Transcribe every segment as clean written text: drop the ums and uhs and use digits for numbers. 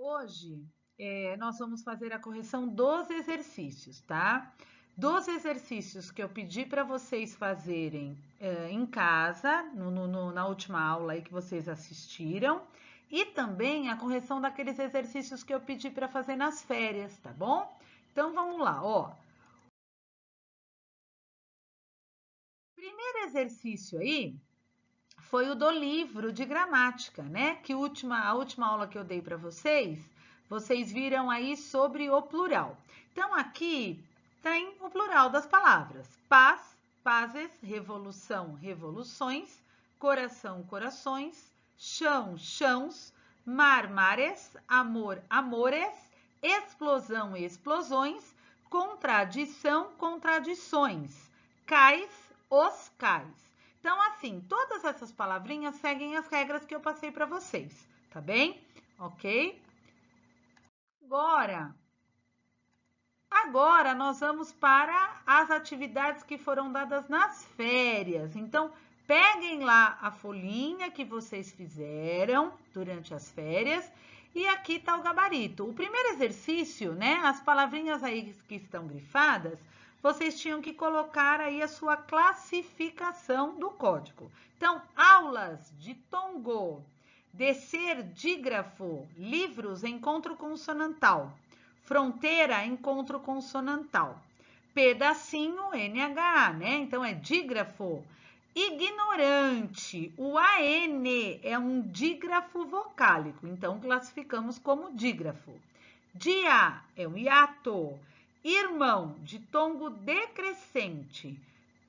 Hoje, nós vamos fazer a correção dos exercícios, tá? Dos exercícios que eu pedi para vocês fazerem em casa, na última aula aí que vocês assistiram, e também a correção daqueles exercícios que eu pedi para fazer nas férias, tá bom? Então, vamos lá, ó. Primeiro exercício aí foi o do livro de gramática, né? Que a última aula que eu dei para vocês viram aí sobre o plural. Então, aqui tem o plural das palavras: paz, pazes, revolução, revoluções, coração, corações, chão, chãos, mar, mares, amor, amores, explosão, explosões, contradição, contradições, cais, os cais. Então, assim, todas essas palavrinhas seguem as regras que eu passei para vocês, tá bem? Ok? Agora nós vamos para as atividades que foram dadas nas férias. Então, peguem lá a folhinha que vocês fizeram durante as férias e aqui está o gabarito. O primeiro exercício, né? As palavrinhas aí que estão grifadas, vocês tinham que colocar aí a sua classificação do código. Então, aulas de Tongo, descer dígrafo, livros, encontro consonantal, fronteira, encontro consonantal, pedacinho, NH, né? Então, é dígrafo. Ignorante, o AN é um dígrafo vocálico, então classificamos como dígrafo. Dia é um hiato. Irmão, de tongo decrescente.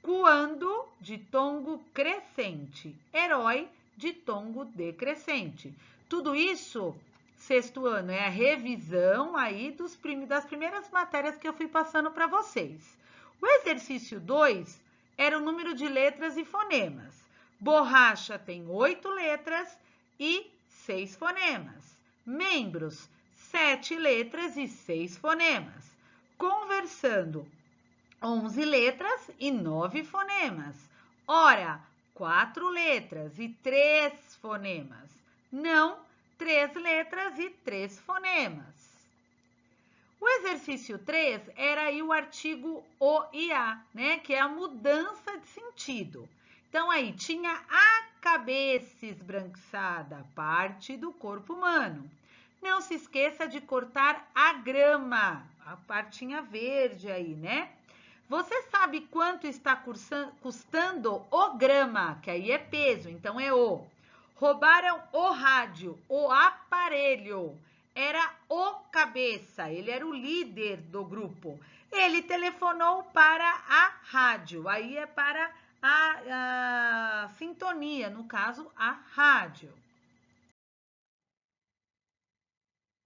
Quando, de tongo crescente. Herói, de tongo decrescente. Tudo isso, sexto ano, é a revisão aí das primeiras matérias que eu fui passando para vocês. O exercício 2 era o número de letras e fonemas. Borracha tem 8 letras e 6 fonemas. Membros, 7 letras e 6 fonemas. Conversando, 11 letras e 9 fonemas. Hora, 4 letras e 3 fonemas. Não, 3 letras e 3 fonemas. O exercício 3 era aí o artigo o e a, né? Que é a mudança de sentido. Então, aí tinha a cabeça esbranquiçada, parte do corpo humano. Não se esqueça de cortar a grama, a partinha verde aí, né? Você sabe quanto está custando o grama, que aí é peso, então é o. Roubaram o rádio, o aparelho. Era o cabeça, ele era o líder do grupo. Ele telefonou para a rádio, aí é para a sintonia, no caso, a rádio.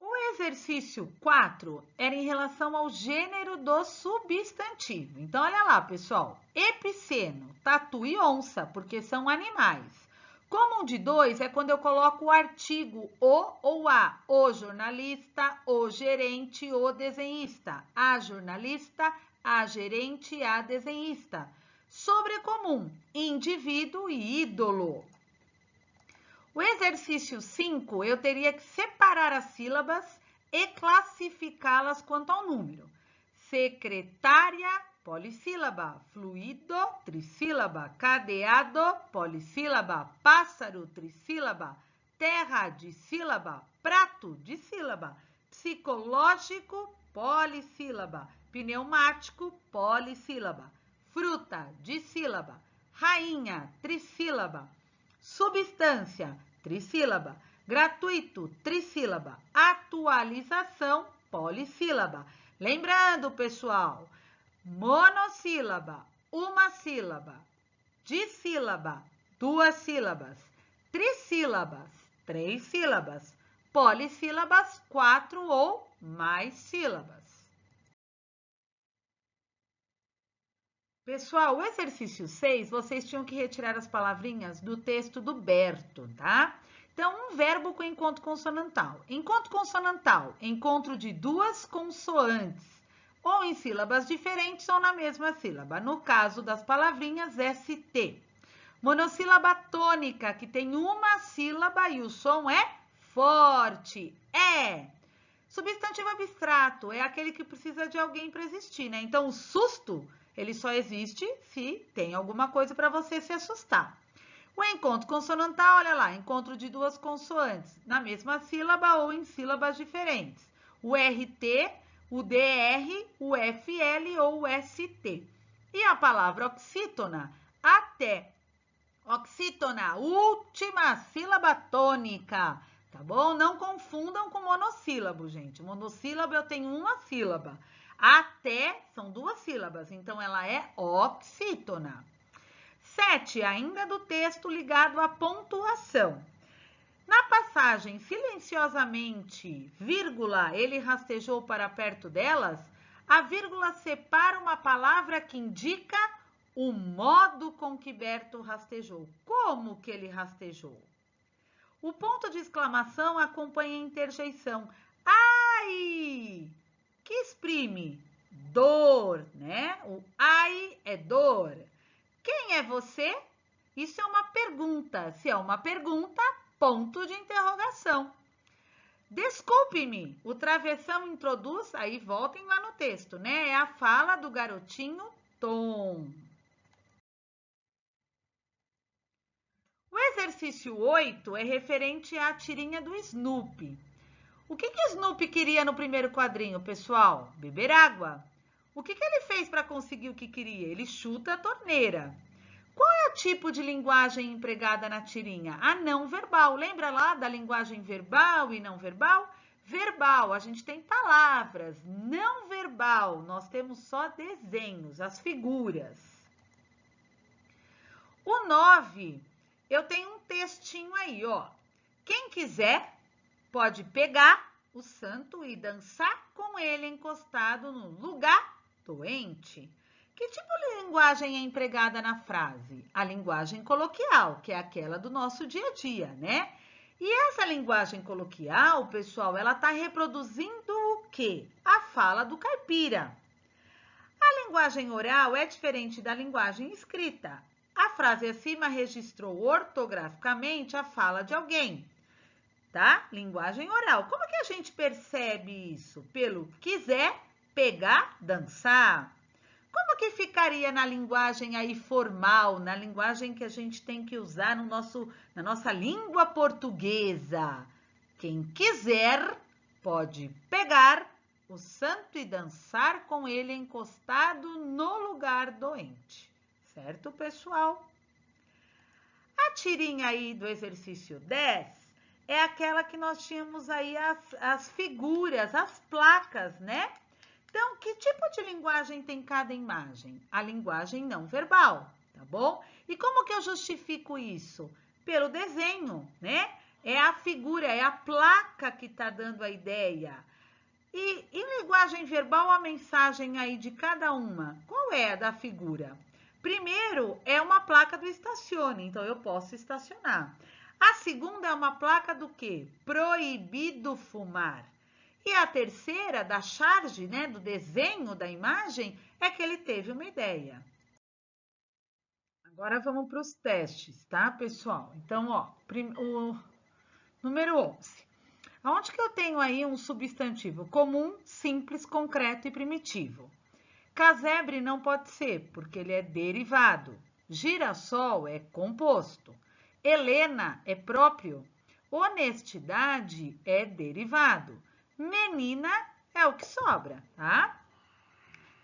O exercício 4 era em relação ao gênero do substantivo. Então, olha lá, pessoal. Epiceno, tatu e onça, porque são animais. Comum de 2 é quando eu coloco o artigo o ou a. O jornalista, o gerente, o desenhista. A jornalista, a gerente, a desenhista. Sobrecomum, indivíduo e ídolo. O exercício 5, eu teria que separar as sílabas e classificá-las quanto ao número. Secretária, polissílaba. Fluido, trissílaba. Cadeado, polissílaba. Pássaro, trissílaba. Terra, dissílaba. Prato, dissílaba. Psicológico, polissílaba. Pneumático, polissílaba. Fruta, dissílaba. Rainha, trissílaba. Substância, trissílaba. Gratuito, trissílaba. Atualização, polissílaba. Lembrando, pessoal, monossílaba, uma sílaba. Dissílaba, 2 sílabas. Trissílabas, 3 sílabas. Polissílabas, 4 ou mais sílabas. Pessoal, o exercício 6, vocês tinham que retirar as palavrinhas do texto do Berto, tá? Então, um verbo com encontro consonantal. Encontro consonantal, encontro de 2 consoantes, ou em sílabas diferentes ou na mesma sílaba. No caso das palavrinhas, ST. Monossílaba tônica, que tem uma sílaba e o som é forte. É. Substantivo abstrato é aquele que precisa de alguém para existir, né? Então, o susto, ele só existe se tem alguma coisa para você se assustar. O encontro consonantal, olha lá, encontro de duas consoantes na mesma sílaba ou em sílabas diferentes. O RT, o DR, o FL ou o ST. E a palavra oxítona, até. Oxítona, última sílaba tônica, tá bom? Não confundam com monossílabo, gente. Monossílabo eu tenho uma sílaba. Até são duas sílabas, então ela é oxítona. 7, ainda do texto ligado à pontuação. Na passagem silenciosamente, vírgula, ele rastejou para perto delas, a vírgula separa uma palavra que indica o modo com que Berto rastejou. Como que ele rastejou? O ponto de exclamação acompanha a interjeição. Ai! Que exprime dor, né? O ai é dor. Quem é você? Isso é uma pergunta. Se é uma pergunta, ponto de interrogação. Desculpe-me, o travessão introduz, aí voltem lá no texto, né? É a fala do garotinho Tom. O exercício 8 é referente à tirinha do Snoopy. O que Snoopy queria no primeiro quadrinho, pessoal? Beber água. O que ele fez para conseguir o que queria? Ele chuta a torneira. Qual é o tipo de linguagem empregada na tirinha? A não verbal. Lembra lá da linguagem verbal e não verbal? Verbal, a gente tem palavras. Não verbal, nós temos só desenhos, as figuras. O 9, eu tenho um textinho aí, ó. Quem quiser pode pegar o santo e dançar com ele encostado no lugar doente. Que tipo de linguagem é empregada na frase? A linguagem coloquial, que é aquela do nosso dia a dia, né? E essa linguagem coloquial, pessoal, ela está reproduzindo o quê? A fala do caipira. A linguagem oral é diferente da linguagem escrita. A frase acima registrou ortograficamente a fala de alguém, tá? Linguagem oral. Como que a gente percebe isso? Pelo quiser, pegar, dançar. Como que ficaria na linguagem aí formal, na linguagem que a gente tem que usar na nossa língua portuguesa? Quem quiser pode pegar o santo e dançar com ele encostado no lugar doente. Certo, pessoal? A tirinha aí do exercício 10 é aquela que nós tínhamos aí as figuras, as placas, né? Então, que tipo de linguagem tem cada imagem? A linguagem não verbal, tá bom? E como que eu justifico isso? Pelo desenho, né? É a figura, é a placa que está dando a ideia. E em linguagem verbal, a mensagem aí de cada uma, qual é a da figura? Primeiro, é uma placa do estacione, então eu posso estacionar. A segunda é uma placa do quê? Proibido fumar. E a terceira, da charge, né, do desenho da imagem, é que ele teve uma ideia. Agora vamos para os testes, tá, pessoal? Então, ó, o número 11. Aonde que eu tenho aí um substantivo comum, simples, concreto e primitivo? Casebre não pode ser, porque ele é derivado. Girassol é composto. Helena é próprio. Honestidade é derivado. Menina é o que sobra, tá?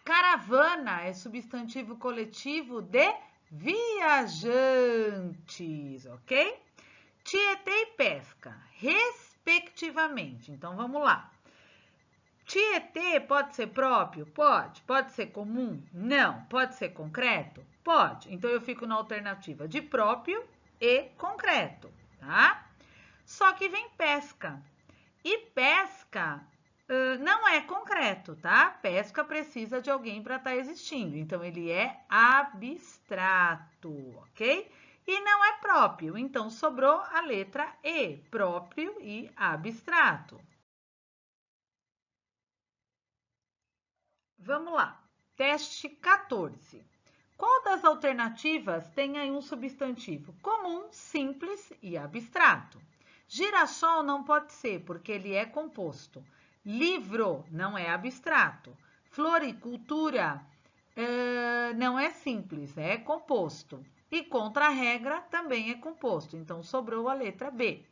Caravana é substantivo coletivo de viajantes, ok? Tietê e pesca, respectivamente. Então, vamos lá. Tietê pode ser próprio? Pode. Pode ser comum? Não. Pode ser concreto? Pode. Então, eu fico na alternativa de próprio e concreto, tá? Só que vem pesca. E pesca não é concreto, tá? Pesca precisa de alguém para estar existindo. Então, ele é abstrato, ok? E não é próprio. Então, sobrou a letra E, próprio e abstrato. Vamos lá. Teste 14. Qual das alternativas tem aí um substantivo comum, simples e abstrato? Girassol não pode ser, porque ele é composto. Livro não é abstrato. Floricultura não é simples, é composto. E contra-regra também é composto, então sobrou a letra B.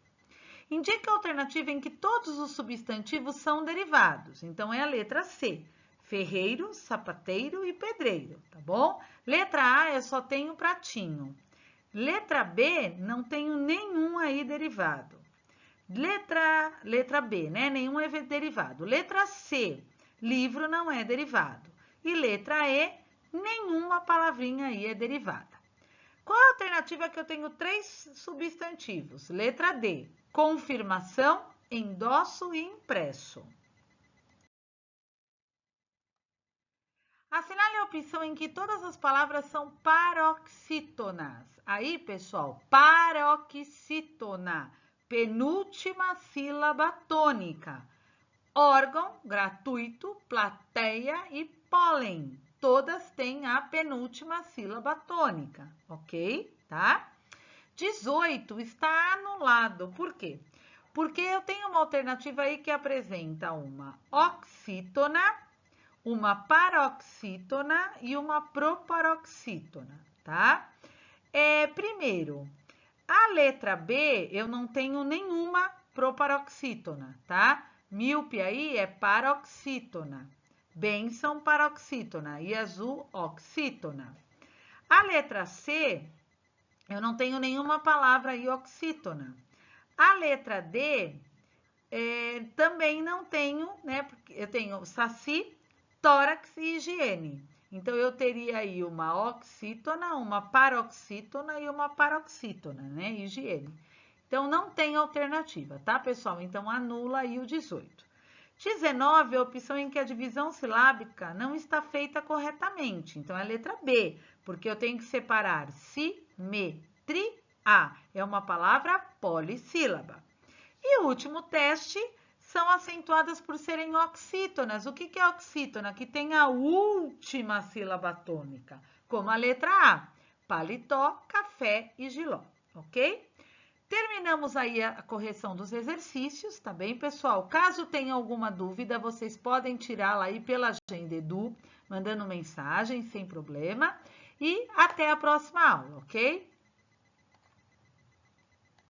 Indique a alternativa em que todos os substantivos são derivados, então é a letra C. Ferreiro, sapateiro e pedreiro, tá bom? Letra A eu só tenho pratinho. Letra B, não tenho nenhum aí derivado. Letra B, né? Nenhum é derivado. Letra C, livro não é derivado. E letra E, nenhuma palavrinha aí é derivada. Qual a alternativa que eu tenho 3 substantivos? Letra D, confirmação, endosso e impresso. Assinale a opção em que todas as palavras são paroxítonas. Aí, pessoal, paroxítona, penúltima sílaba tônica. Órgão, gratuito, plateia e pólen. Todas têm a penúltima sílaba tônica, ok? Tá? 18 está anulado. Por quê? Porque eu tenho uma alternativa aí que apresenta uma oxítona, uma paroxítona e uma proparoxítona, tá? Primeiro, a letra B, eu não tenho nenhuma proparoxítona, tá? Míope aí é paroxítona. Bênção, paroxítona. E azul, oxítona. A letra C, eu não tenho nenhuma palavra aí oxítona. A letra D, também não tenho, né? Porque eu tenho saci, tórax e higiene. Então, eu teria aí uma oxítona, uma paroxítona e uma paroxítona, né? Higiene. Então, não tem alternativa, tá, pessoal? Então, anula aí o 18. 19 é a opção em que a divisão silábica não está feita corretamente. Então, é a letra B, porque eu tenho que separar simetria. É uma palavra polissílaba. E o último teste são acentuadas por serem oxítonas. O que é oxítona? Que tem a última sílaba tônica, como a letra A. Paletó, café e giló, ok? Terminamos aí a correção dos exercícios, tá bem, pessoal? Caso tenha alguma dúvida, vocês podem tirá-la aí pela Agenda Edu, mandando mensagem, sem problema. E até a próxima aula, ok?